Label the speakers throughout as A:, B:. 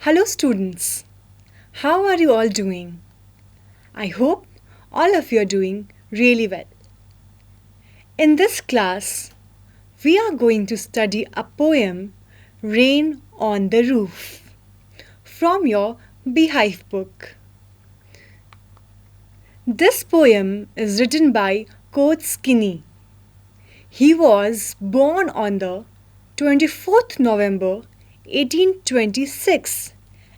A: Hello, students. How are you all doing? I hope all of you are doing really well. In this class, we are going to study a poem, Rain on the Roof, from your Beehive book. This poem is written by Coach Skinny. He was born on the 24th November 1826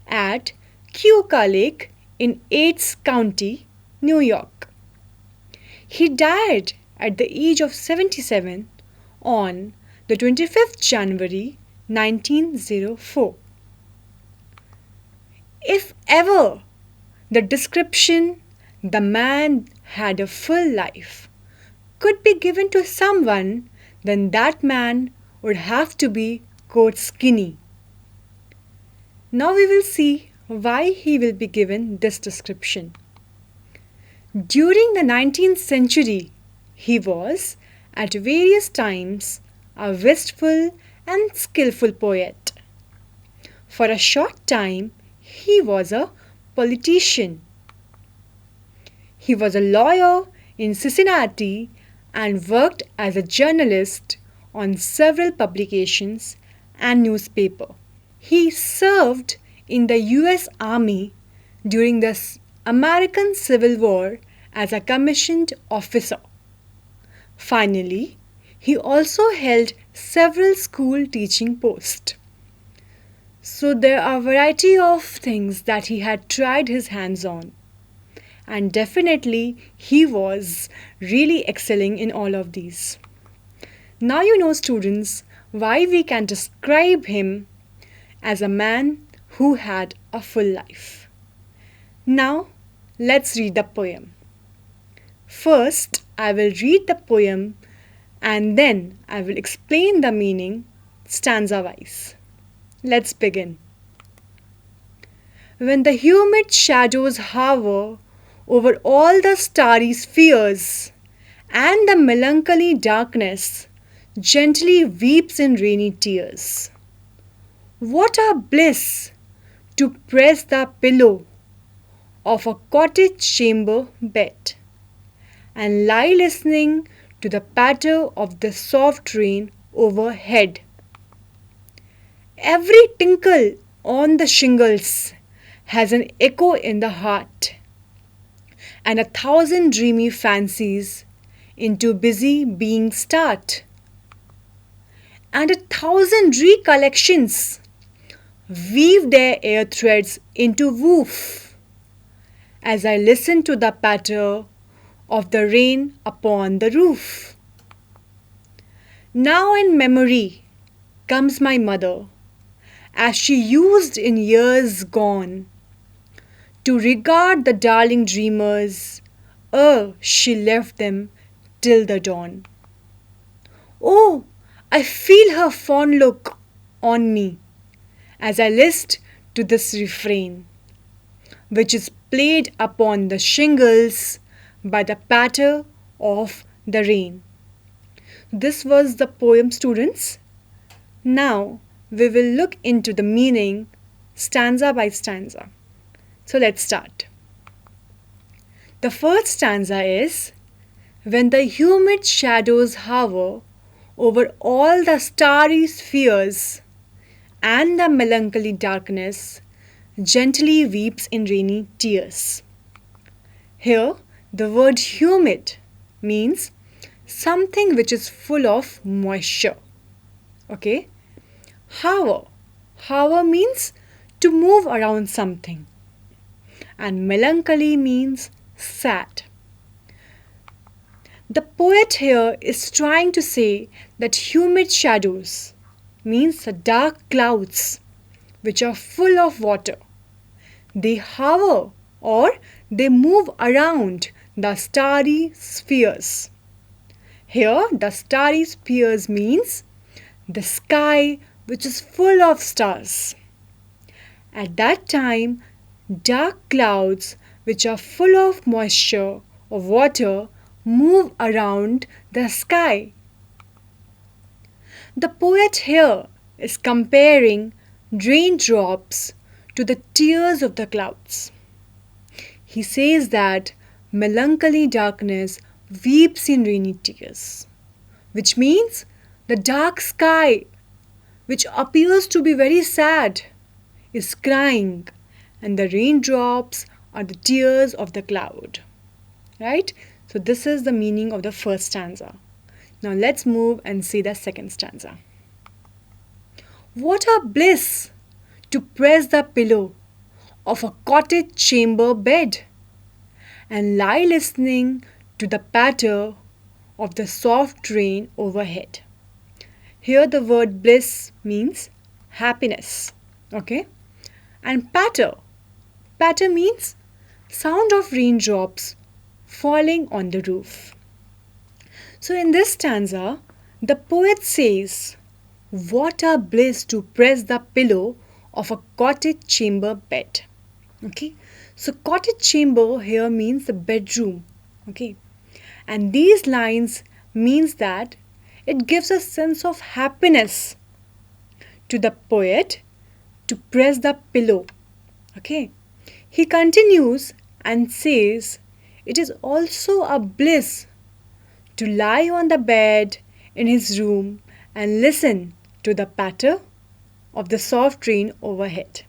A: at Keuka Lake in Yates County, New York. He died at the age of 77 on the 25th January 1904. If ever the description "the man had a full life" could be given to someone, then that man would have to be Coach Skinny. Now we will see why he will be given this description. During the 19th century, he was, at various times, a wistful and skillful poet. For a short time, he was a politician. He was a lawyer in Cincinnati and worked as a journalist on several publications and newspapers. He served in the U.S. Army during the American Civil War as a commissioned officer. Finally, he also held several school teaching posts. So there are a variety of things that he had tried his hands on. And definitely he was really excelling in all of these. Now you know, students, why we can describe him as a man who had a full life. Now let's read the poem. First, I will read the poem and then I will explain the meaning stanza-wise. Let's begin. When the humid shadows hover over all the starry spheres, and the melancholy darkness gently weeps in rainy tears. What a bliss to press the pillow of a cottage chamber bed and lie listening to the patter of the soft rain overhead. Every tinkle on the shingles has an echo in the heart, and 1,000 dreamy fancies into busy being start, and 1,000 recollections weave their air threads into woof as I listen to the patter of the rain upon the roof. Now in memory comes my mother, as she used in years gone to regard the darling dreamers ere she left them till the dawn. Oh, I feel her fond look on me as I list to this refrain, which is played upon the shingles by the patter of the rain. This was the poem, students. Now we will look into the meaning stanza by stanza. So let's start. The first stanza is, when the humid shadows hover over all the starry spheres, and the melancholy darkness gently weeps in rainy tears. Here, the word humid means something which is full of moisture. Okay? Hover. Hover means to move around something. And melancholy means sad. The poet here is trying to say that humid shadows means the dark clouds which are full of water. They hover or they move around the starry spheres. Here the starry spheres means the sky which is full of stars. At that time, dark clouds which are full of moisture or water move around the sky. The poet here is comparing raindrops to the tears of the clouds. He says that melancholy darkness weeps in rainy tears, which means the dark sky, which appears to be very sad, is crying, and the raindrops are the tears of the cloud. Right? So, this is the meaning of the first stanza. Now, let's move and see the second stanza. What a bliss to press the pillow of a cottage chamber bed and lie listening to the patter of the soft rain overhead. Here, the word bliss means happiness. Okay? And patter. Patter means sound of raindrops falling on the roof. So, in this stanza, the poet says, what a bliss to press the pillow of a cottage chamber bed. Okay, so cottage chamber here means the bedroom. Okay, and these lines means that it gives a sense of happiness to the poet to press the pillow. Okay, he continues and says, it is also a bliss to lie on the bed in his room and listen to the patter of the soft rain overhead.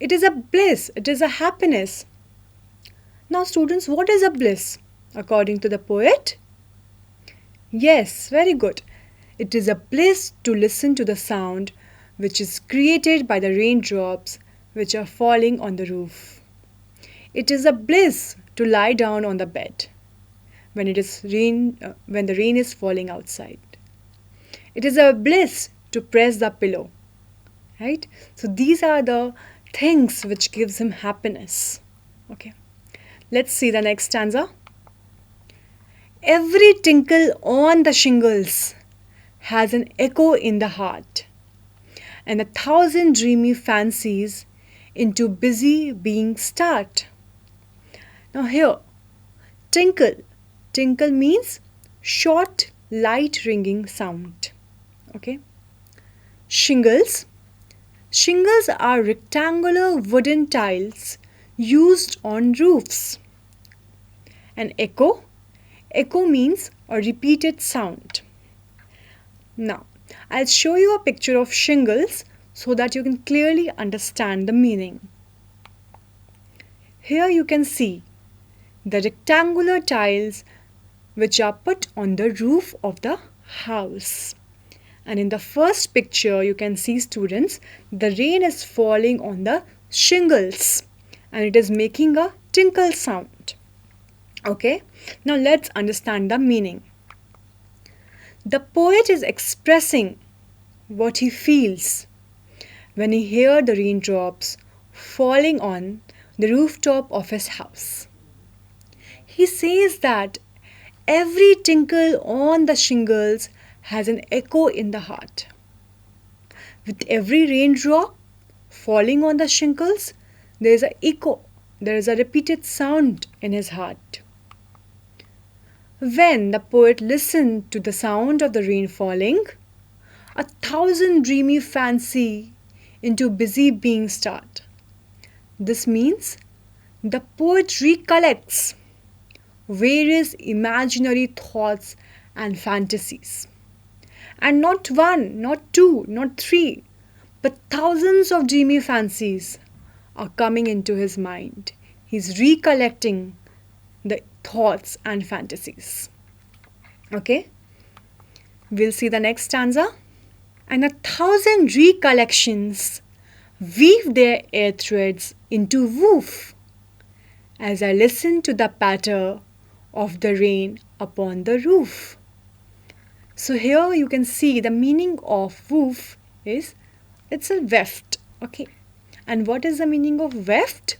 A: It is a bliss, it is a happiness. Now, students, what is a bliss according to the poet? Yes, very good. It is a bliss to listen to the sound which is created by the raindrops which are falling on the roof. It is a bliss to lie down on the bed when the rain is falling outside. It is a bliss to press the pillow. Right? So these are the things which gives him happiness. Okay. Let's see the next stanza. Every tinkle on the shingles has an echo in the heart, and 1,000 dreamy fancies into busy being start. Now here, tinkle. Tinkle means short, light ringing sound. Okay. Shingles. Shingles are rectangular wooden tiles used on roofs. And echo. Echo means a repeated sound. Now, I'll show you a picture of shingles so that you can clearly understand the meaning. Here you can see the rectangular tiles which are put on the roof of the house. And in the first picture, you can see, students, the rain is falling on the shingles and it is making a tinkle sound. Okay, now let's understand the meaning. The poet is expressing what he feels when he hears the raindrops falling on the rooftop of his house. He says that every tinkle on the shingles has an echo in the heart. With every raindrop falling on the shingles, there is an echo, there is a repeated sound in his heart. When the poet listened to the sound of the rain falling, 1,000 dreamy fancy into busy being start. This means the poet recollects various imaginary thoughts and fantasies. And not one, not two, not three, but thousands of dreamy fancies are coming into his mind. He's recollecting the thoughts and fantasies. Okay? We'll see the next stanza. And 1,000 recollections weave their air threads into woof as I listen to the patter of the rain upon the roof. So here you can see the meaning of woof is it's a weft. Okay. And what is the meaning of weft?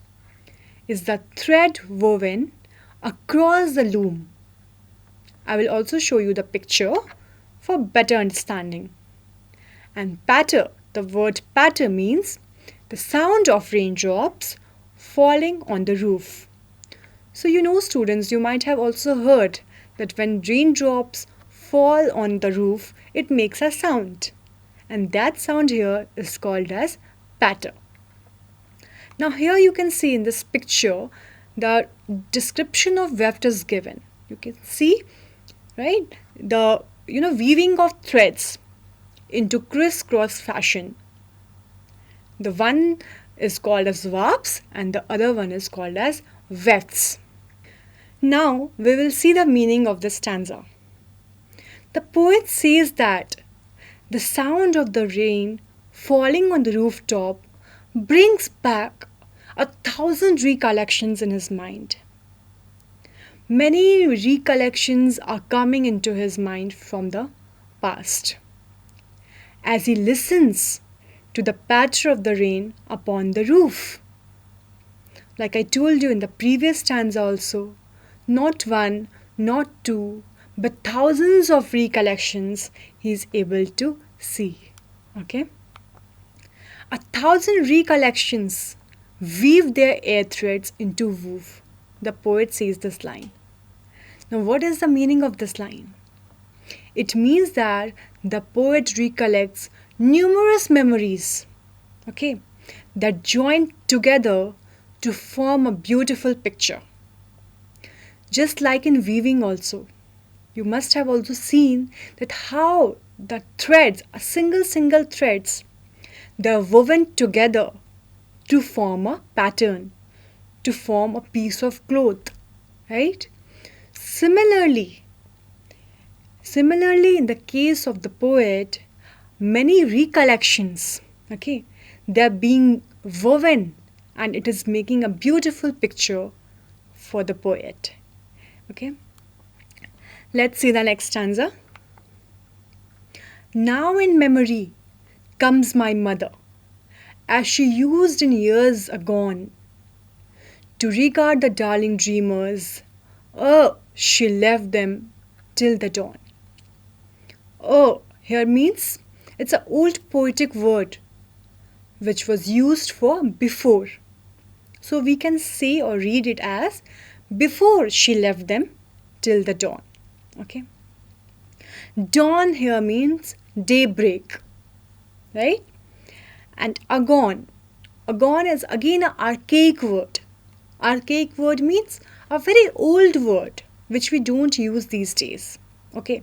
A: Is the thread woven across the loom. I will also show you the picture for better understanding. And patter, the word patter means the sound of raindrops falling on the roof. So you know, students, you might have also heard that when raindrops fall on the roof, it makes a sound. And that sound here is called as patter. Now here you can see in this picture the description of weft is given. You can see, right, the weaving of threads into crisscross fashion. The one is called as warps and the other one is called as wefts. Now we will see the meaning of this stanza. The poet says that the sound of the rain falling on the rooftop brings back 1,000 recollections in his mind. Many recollections are coming into his mind from the past. As he listens to the patter of the rain upon the roof. Like I told you in the previous stanza also, not one, not two, but thousands of recollections he is able to see. Okay? 1,000 recollections weave their air threads into woof. The poet says this line. Now, what is the meaning of this line? It means that the poet recollects numerous memories, okay, that join together to form a beautiful picture. Just like in weaving also, you must have also seen that how the threads, single threads, they are woven together to form a pattern, to form a piece of cloth, right? Similarly, in the case of the poet, many recollections, okay, they are being woven and it is making a beautiful picture for the poet. Okay, let's see the next stanza. Now in memory comes my mother, as she used in years agone to regard the darling dreamers. Oh, she left them till the dawn. Oh, here means it's an old poetic word which was used for before. So we can say or read it as before she left them till the dawn. Okay. Dawn here means daybreak, right? And agone. Agone is again an archaic word. Archaic word means a very old word which we don't use these days. Okay.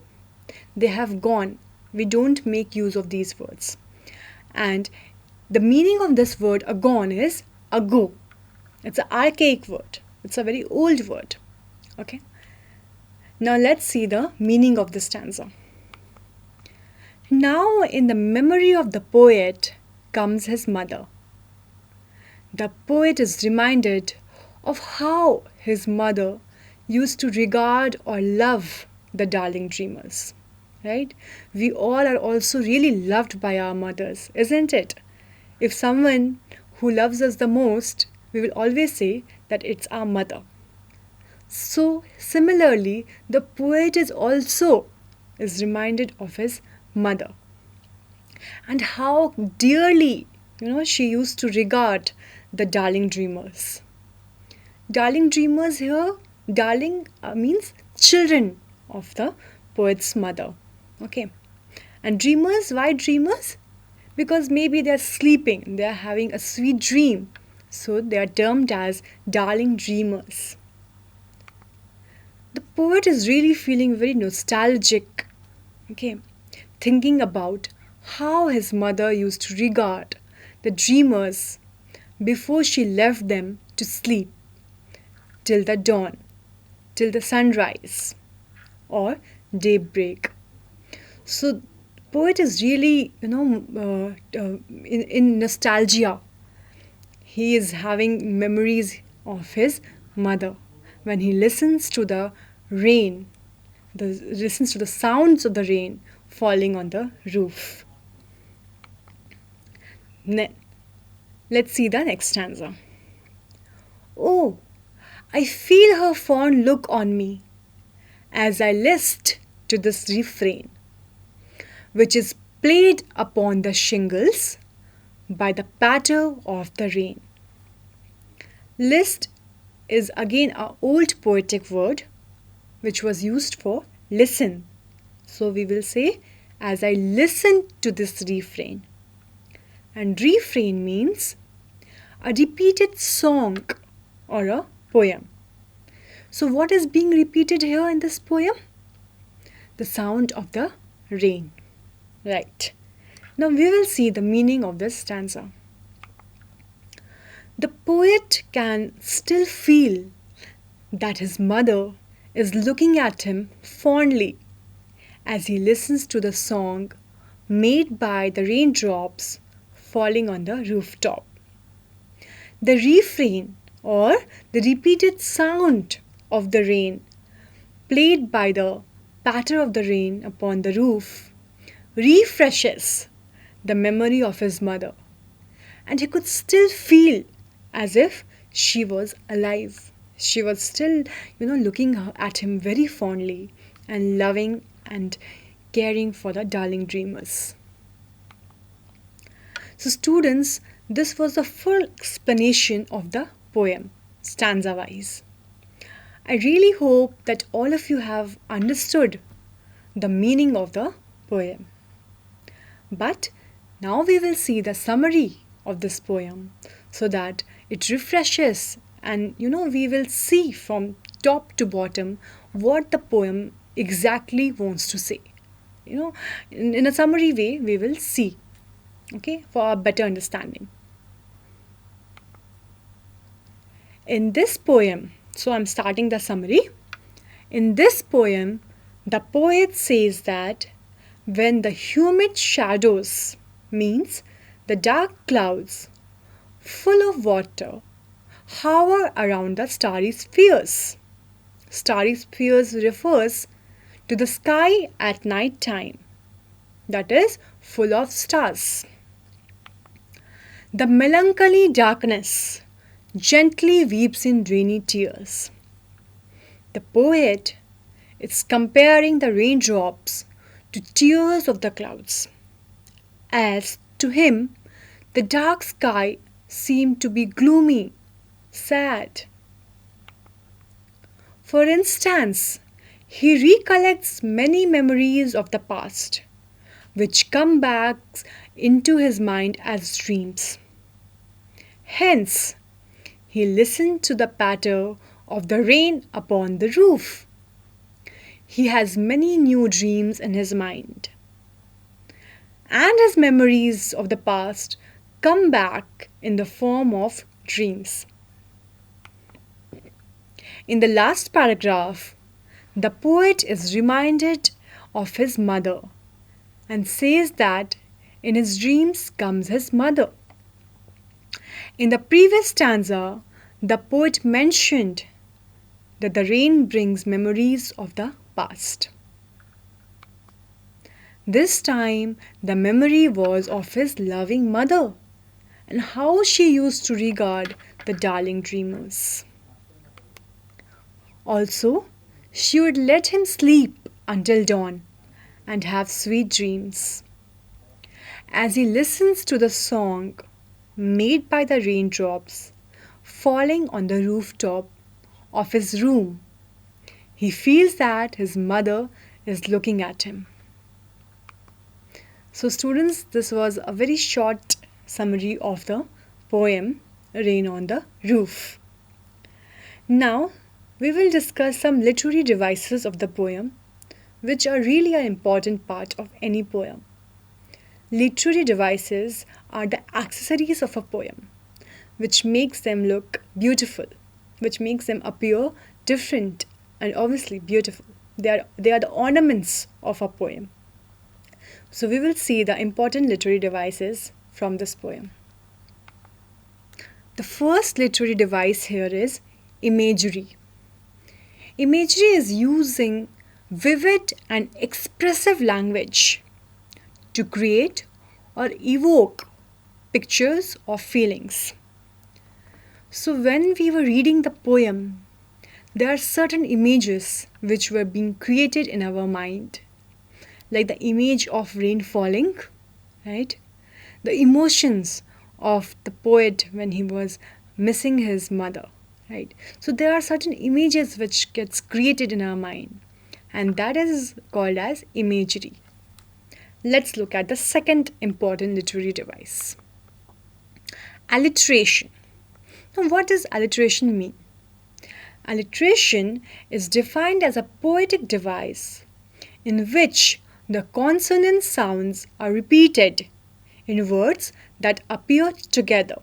A: They have gone. We don't make use of these words. And the meaning of this word agone is ago. It's an archaic word. It's a very old word. Okay. Now let's see the meaning of the stanza. Now in the memory of the poet comes his mother. The poet is reminded of how his mother used to regard or love the darling dreamers. Right? We all are also really loved by our mothers, isn't it? If someone who loves us the most, we will always say that it's our mother. So similarly, the poet is also reminded of his mother and how dearly she used to regard the darling dreamers. Darling dreamers here, darling means children of the poet's mother. Okay. And dreamers, why dreamers? Because maybe they're sleeping, they're having a sweet dream. So they are termed as darling dreamers. The poet is really feeling very nostalgic, okay, thinking about how his mother used to regard the dreamers before she left them to sleep till the dawn, till the sunrise or daybreak. So poet is really, in nostalgia. He is having memories of his mother when he listens to the rain, listens to the sounds of the rain falling on the roof. Let's see the next stanza. Oh, I feel her fond look on me as I list to this refrain, which is played upon the shingles by the patter of the rain. List is again an old poetic word which was used for listen. So we will say, as I listen to this refrain. And refrain means a repeated song or a poem. So, what is being repeated here in this poem? The sound of the rain. Right. Now, we will see the meaning of this stanza. The poet can still feel that his mother is looking at him fondly as he listens to the song made by the raindrops falling on the rooftop. The refrain or the repeated sound of the rain played by the patter of the rain upon the roof refreshes the memory of his mother, and he could still feel as if she was alive. She was still, looking at him very fondly and loving and caring for the darling dreamers. So, students, this was the full explanation of the poem, stanza wise. I really hope that all of you have understood the meaning of the poem. But now we will see the summary of this poem so that it refreshes and we will see from top to bottom what the poem exactly wants to say. In a summary way, we will see, okay, for a better understanding. In this poem, so I'm starting the summary. In this poem, the poet says that when the humid shadows, means the dark clouds, full of water, hover around the starry spheres. Starry spheres refers to the sky at night time, that is, full of stars. The melancholy darkness gently weeps in rainy tears. The poet is comparing the raindrops to tears of the clouds, as to him the dark sky seemed to be gloomy, sad. For instance, he recollects many memories of the past, which come back into his mind as dreams. Hence, he listened to the patter of the rain upon the roof. He has many new dreams in his mind. And his memories of the past come back in the form of dreams. In the last paragraph, the poet is reminded of his mother and says that in his dreams comes his mother. In the previous stanza, the poet mentioned that the rain brings memories of the past. This time, the memory was of his loving mother and how she used to regard the darling dreamers. Also, she would let him sleep until dawn and have sweet dreams. As he listens to the song made by the raindrops falling on the rooftop of his room, he feels that his mother is looking at him. So, students, this was a very short summary of the poem Rain on the Roof. Now, we will discuss some literary devices of the poem, which are really an important part of any poem. Literary devices are the accessories of a poem, which makes them look beautiful, which makes them appear different and obviously beautiful. They are the ornaments of a poem. So we will see the important literary devices from this poem. The first literary device here is imagery. Imagery is using vivid and expressive language to create or evoke pictures or feelings. So when we were reading the poem, there are certain images which were being created in our mind, like the image of rain falling, right? The emotions of the poet when he was missing his mother, right? So there are certain images which gets created in our mind, and that is called as imagery. Let's look at the second important literary device. Alliteration. Now, what does alliteration mean? Alliteration is defined as a poetic device in which the consonant sounds are repeated in words that appear together.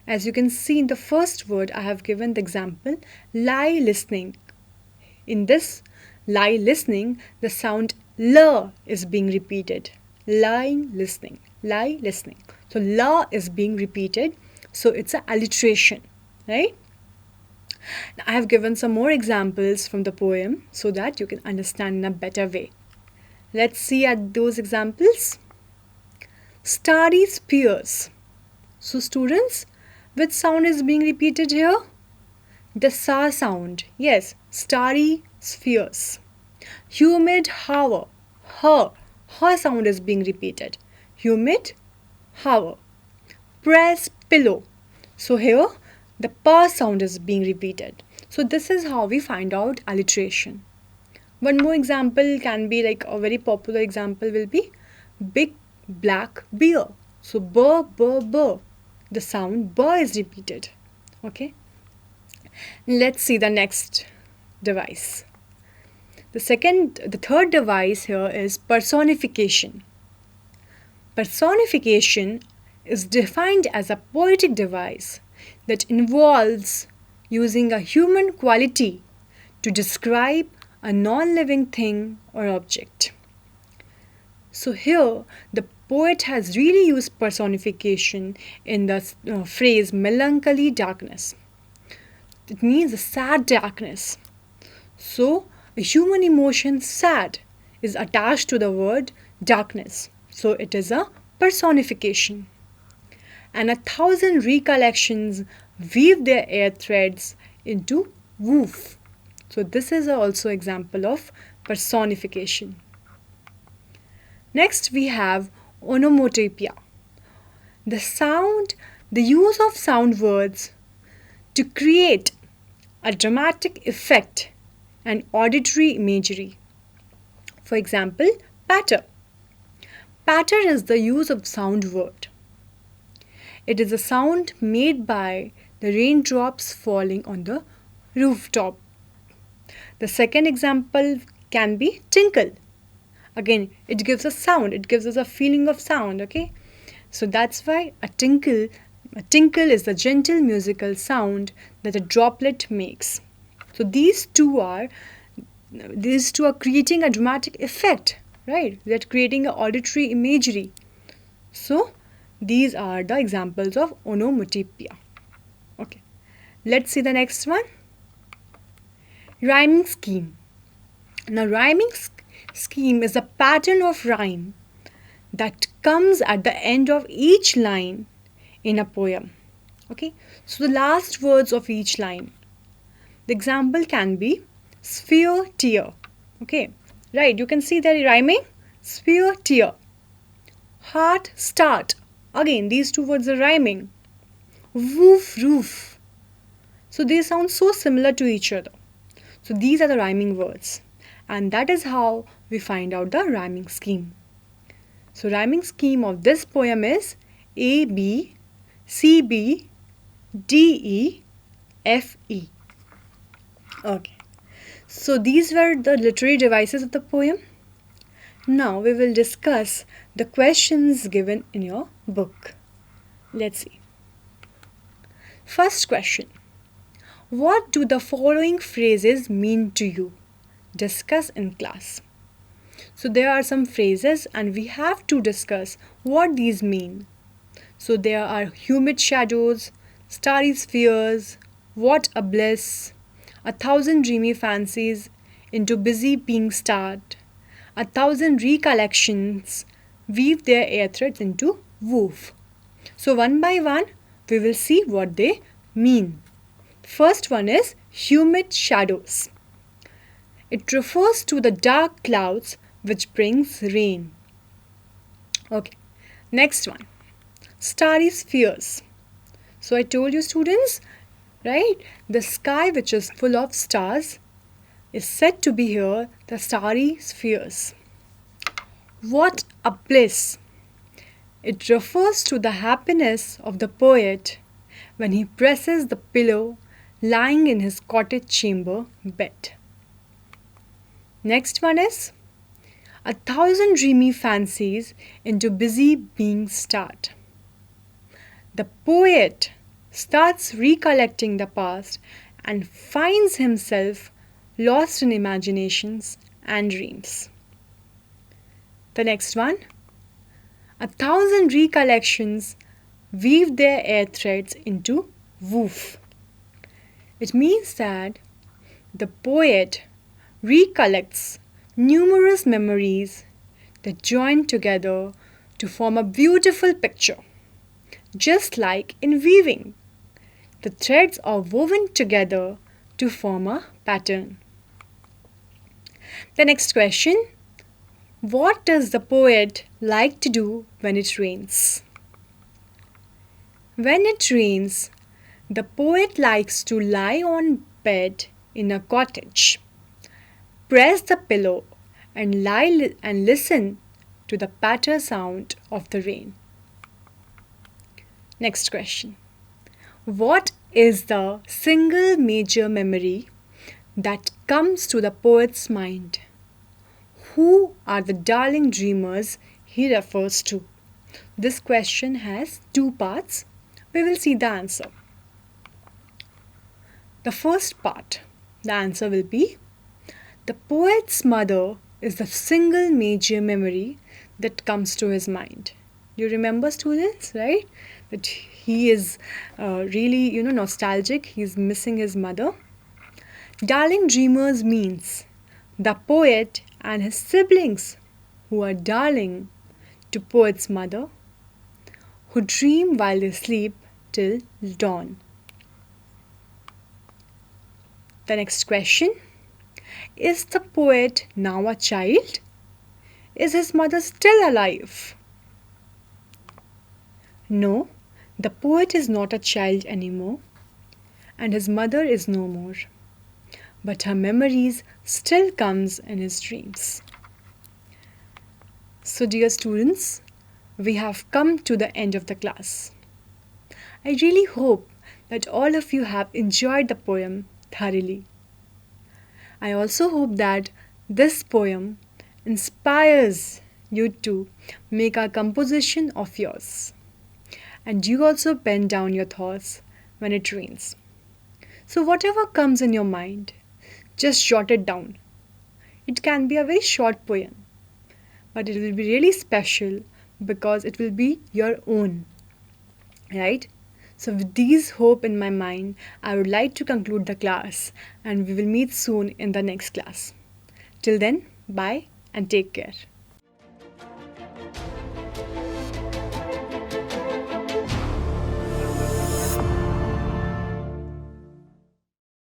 A: As you can see in the first word, I have given the example lie listening. In this lie listening, the sound L is being repeated. Lying listening. Lie listening. So La is being repeated. So it's an alliteration, right? Now, I have given some more examples from the poem so that you can understand in a better way. Let's see at those examples. Starry spheres. So students, which sound is being repeated here? The sa sound. Yes, starry spheres. Humid hour. Her sound is being repeated. Humid hour. Press pillow. So here the pa sound is being repeated. So this is how we find out alliteration. One more example can be like a very popular example will be big black bear. So b. The sound b is repeated. Okay. Let's see the next device. The third device here is personification. Personification is defined as a poetic device that involves using a human quality to describe a non-living thing or object. So here the poet has really used personification in the phrase melancholy darkness. It means a sad darkness. So a human emotion sad is attached to the word darkness. So it is a personification. And 1,000 recollections weave their air threads into woof. So this is also example of personification. Next we have onomatopoeia. The use of sound words to create a dramatic effect and auditory imagery. For example, patter. Patter is the use of sound word. It is a sound made by the raindrops falling on the rooftop. The second example can be tinkle. Again, it gives a sound, it gives us a feeling of sound, okay? So that's why a tinkle is the gentle musical sound that a droplet makes. So these two are creating a dramatic effect, right? They're creating an auditory imagery. So these are the examples of onomatopoeia. Okay, let's see the next one. Rhyming scheme. Now, rhyming scheme is a pattern of rhyme that comes at the end of each line in a poem. Okay, so the last words of each line. The example can be sphere tear. Okay, right, you can see the rhyming. Sphere tear. Heart start. Again, these two words are rhyming. Woof roof. So they sound so similar to each other. So these are the rhyming words. And that is how we find out the rhyming scheme. So rhyming scheme of this poem is A, B, C, B, D, E, F, E. Okay. So these were the literary devices of the poem. Now we will discuss the questions given in your book. Let's see. First question. What do the following phrases mean to you? Discuss in class. So there are some phrases and we have to discuss what these mean. So there are humid shadows, starry spheres, what a bliss, 1,000 dreamy fancies into busy being starred, 1,000 recollections weave their air threads into woof. So one by one we will see what they mean. First one is humid shadows. It refers to the dark clouds which brings rain. Okay, next one. Starry spheres. So I told you students, right? The sky which is full of stars is said to be here the starry spheres. What a bliss. It refers to the happiness of the poet when he presses the pillow lying in his cottage chamber bed. Next one is 1,000 dreamy fancies into busy beings start. The poet starts recollecting the past and finds himself lost in imaginations and dreams. The next one, 1,000 recollections weave their air threads into woof. It means that the poet recollects numerous memories that join together to form a beautiful picture. Just like in weaving, the threads are woven together to form a pattern. The next question, what does the poet like to do when it rains? When it rains, the poet likes to lie on bed in a cottage, press the pillow and lie and listen to the patter sound of the rain. Next question. What is the single major memory that comes to the poet's mind? Who are the darling dreamers he refers to? This question has two parts. We will see the answer. The first part, the answer will be the poet's mother is the single major memory that comes to his mind. You remember, students, right? That he is really, nostalgic. He's missing his mother. Darling dreamers means the poet and his siblings who are darling to poet's mother, who dream while they sleep till dawn. The next question, is the poet now a child? Is his mother still alive? No, the poet is not a child anymore, and his mother is no more. But her memories still comes in his dreams. So dear students, we have come to the end of the class. I really hope that all of you have enjoyed the poem thoroughly. I also hope that this poem inspires you to make a composition of yours. And you also pen down your thoughts when it rains. So whatever comes in your mind, just jot it down. It can be a very short poem, but it will be really special because it will be your own, right? So with these hope in my mind, I would like to conclude the class and we will meet soon in the next class. Till then, bye and take care.